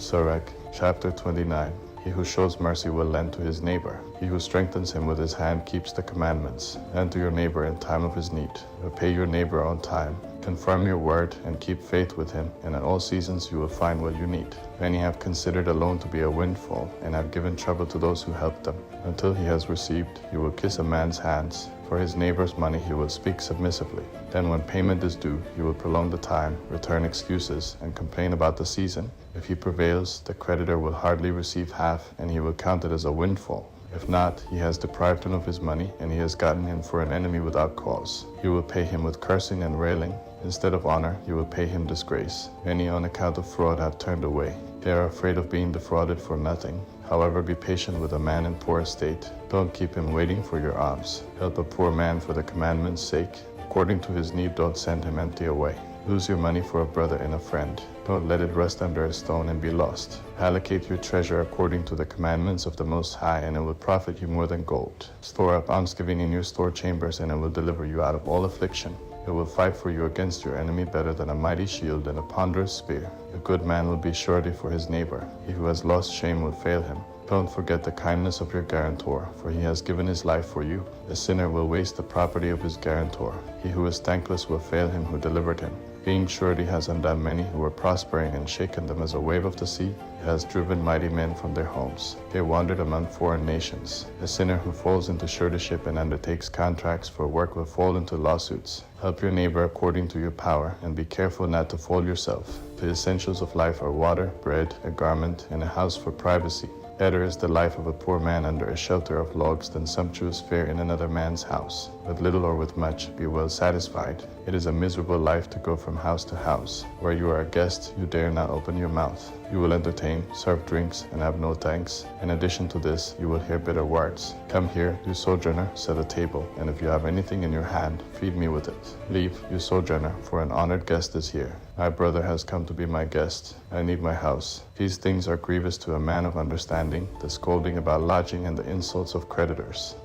Sirach chapter 29. He who shows mercy will lend to his neighbor. He who strengthens him with his hand keeps the commandments. Lend to your neighbor in time of his need. Repay your neighbor on time. Confirm your word and keep faith with him, and in all seasons you will find what you need. Many have considered a loan to be a windfall, and have given trouble to those who help them. Until he has received, he will kiss a man's hands. For his neighbor's money he will speak submissively. Then when payment is due, he will prolong the time, return excuses, and complain about the season. If he prevails, the creditor will hardly receive half, and he will count it as a windfall. If not, he has deprived him of his money, and he has gotten him for an enemy without cause. You will pay him with cursing and railing. Instead of honor, you will pay him disgrace. Many on account of fraud have turned away. They are afraid of being defrauded for nothing. However, be patient with a man in poor estate. Don't keep him waiting for your alms. Help a poor man for the commandment's sake. According to his need, don't send him empty away. Lose your money for a brother and a friend. Don't let it rest under a stone and be lost. Allocate your treasure according to the commandments of the Most High, and it will profit you more than gold. Store up almsgiving in your store chambers, and it will deliver you out of all affliction. It will fight for you against your enemy better than a mighty shield and a ponderous spear. A good man will be surety for his neighbor. He who has lost shame will fail him. Don't forget the kindness of your guarantor, for he has given his life for you. A sinner will waste the property of his guarantor. He who is thankless will fail him who delivered him. Being surety has undone many who were prospering and shaken them as a wave of the sea. It has driven mighty men from their homes. They wandered among foreign nations. A sinner who falls into suretyship and undertakes contracts for work will fall into lawsuits. Help your neighbor according to your power, and be careful not to fall yourself. The essentials of life are water, bread, a garment, and a house for privacy. Better is the life of a poor man under a shelter of logs than sumptuous fare in another man's house. With little or with much, be well satisfied. It is a miserable life to go from house to house. Where you are a guest, you dare not open your mouth. You will entertain, serve drinks, and have no thanks. In addition to this, you will hear bitter words. Come here, you sojourner, set a table, and if you have anything in your hand, feed me with it. Leave, you sojourner, for an honored guest is here. My brother has come to be my guest. I need my house. These things are grievous to a man of understanding, the scolding about lodging and the insults of creditors.